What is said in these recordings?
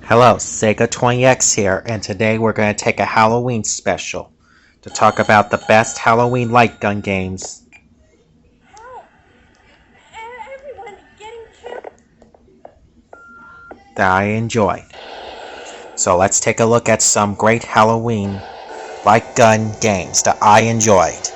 Hello, Sega 20X here, and today we're going to take a Halloween special to talk about the best Halloween light gun games that I enjoyed. So let's take a look at some great Halloween light gun games that I enjoyed.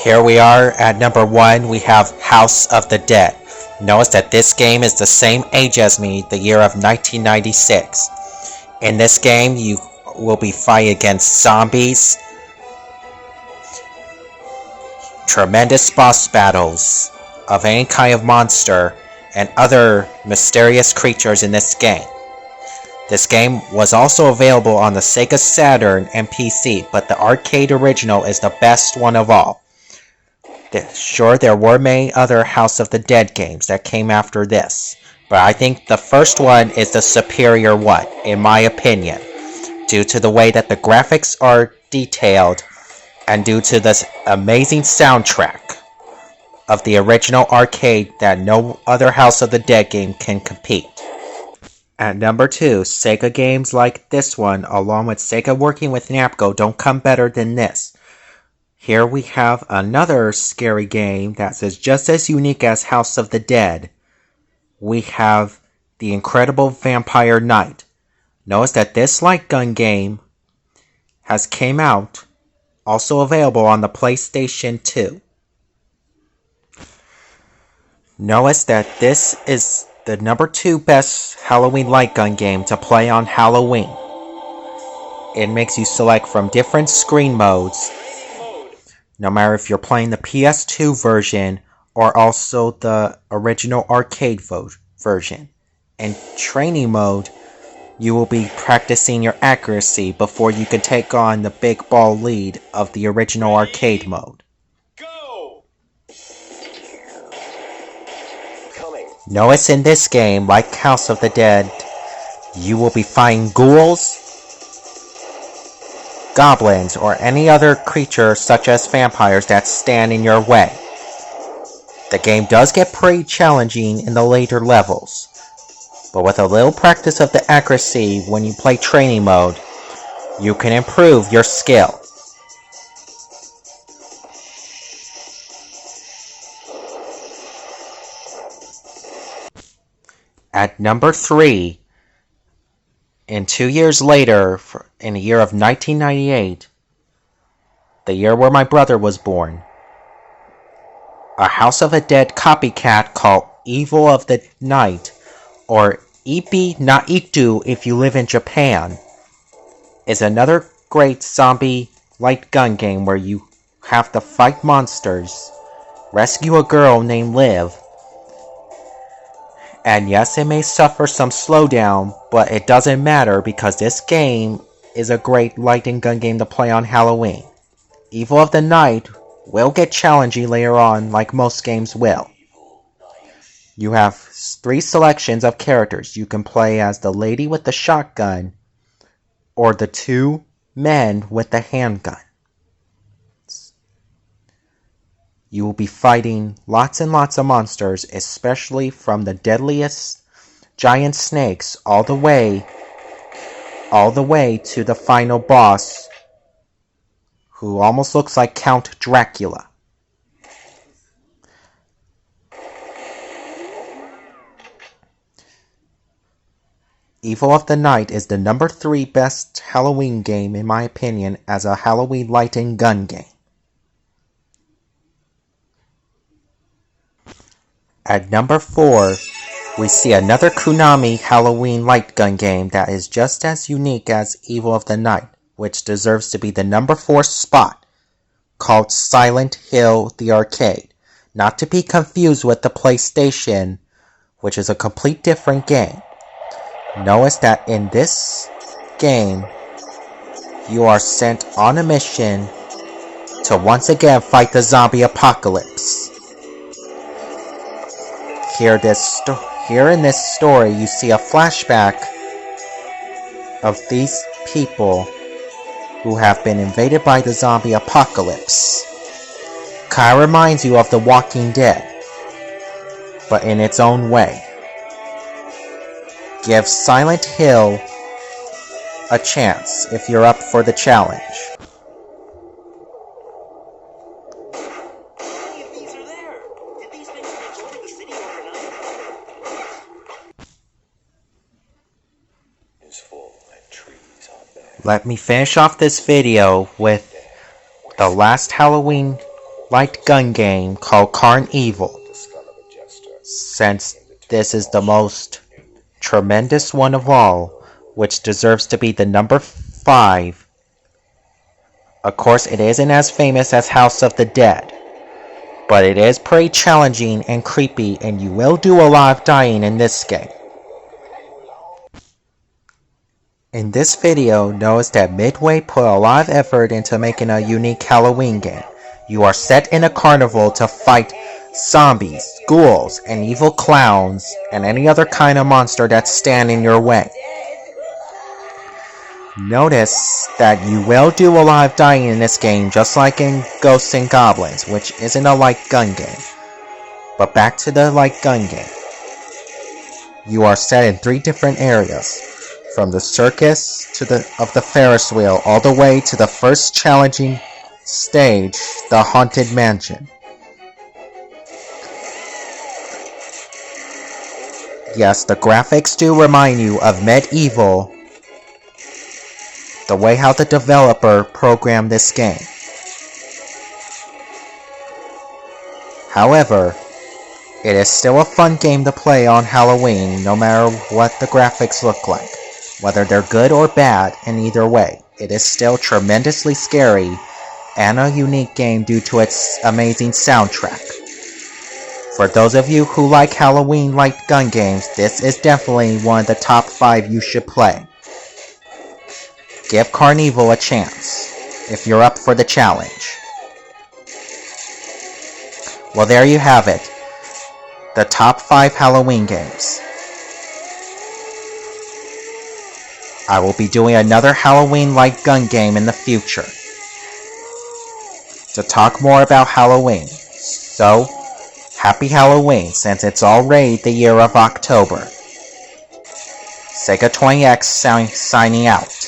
Here we are at number 1, we have House of the Dead. Notice that this game is the same age as me, the year of 1996. In this game, you will be fighting against zombies, tremendous boss battles of any kind of monster, and other mysterious creatures in this game. This game was also available on the Sega Saturn and PC, but the arcade original is the best one of all. Sure, there were many other House of the Dead games that came after this, but I think the first one is the superior one, in my opinion, due to the way that the graphics are detailed and due to this amazing soundtrack of the original arcade that no other House of the Dead game can compete. At number 2, Sega games like this one, along with Sega working with Namco, don't come better than this. Here we have another scary game that is just as unique as House of the Dead. We have The Incredible Vampire Knight. Notice that this light gun game has came out, also available on the PlayStation 2. Notice that this is the number 2 best Halloween light gun game to play on Halloween. It makes you select from different screen modes, no matter if you're playing the PS2 version or also the original arcade version. In training mode, you will be practicing your accuracy before you can take on the big ball lead of the original arcade mode. Go! Notice in this game, like House of the Dead, you will be fighting ghouls, goblins, or any other creature such as vampires that stand in your way. The game does get pretty challenging in the later levels, but with a little practice of the accuracy when you play training mode, you can improve your skill. At number 3, in 2 years later, in the year of 1998, the year where my brother was born, a House of the Dead copycat called Evil of the Night, or Ipi na Itu if you live in Japan, is another great zombie light gun game where you have to fight monsters, rescue a girl named Liv, and yes, it may suffer some slowdown, but it doesn't matter because this game is a great light and gun game to play on Halloween. Evil of the Night will get challenging later on, like most games will. You have 3 selections of characters. You can play as the lady with the shotgun or the 2 men with the handgun. You will be fighting lots and lots of monsters, especially from the deadliest giant snakes all the way to the final boss, who almost looks like Count Dracula. Evil of the Night is the number 3 best Halloween game in my opinion as a Halloween light and gun game. At number 4, we see another Konami Halloween light gun game that is just as unique as Evil of the Night, which deserves to be the number 4 spot, called Silent Hill the Arcade, not to be confused with the PlayStation, which is a complete different game. Notice that in this game, you are sent on a mission to once again fight the zombie apocalypse. Here in this story, you see a flashback of these people who have been invaded by the zombie apocalypse. Kinda reminds you of The Walking Dead, but in its own way. Give Silent Hill a chance if you're up for the challenge. Let me finish off this video with the last Halloween light gun game called Carnevil. Since this is the most tremendous one of all, which deserves to be the number 5. Of course, it isn't as famous as House of the Dead, but it is pretty challenging and creepy, and you will do a lot of dying in this game. In this video, notice that Midway put a lot of effort into making a unique Halloween game. You are set in a carnival to fight zombies, ghouls, and evil clowns, and any other kind of monster that stand in your way. Notice that you will do a lot of dying in this game, just like in Ghosts and Goblins, which isn't a light gun game. But back to the light gun game. You are set in 3 different areas, from the circus of the Ferris wheel all the way to the first challenging stage, the Haunted Mansion. Yes, the graphics do remind you of Medieval, the way how the developer programmed this game. However, it is still a fun game to play on Halloween, no matter what the graphics look like. Whether they're good or bad, in either way, it is still tremendously scary and a unique game due to its amazing soundtrack. For those of you who like Halloween light gun games, this is definitely one of the top 5 you should play. Give Carnevil a chance, if you're up for the challenge. Well, there you have it. The top 5 Halloween games. I will be doing another Halloween light gun game in the future to talk more about Halloween. So, happy Halloween, since it's already the year of October. Sega 20X signing out.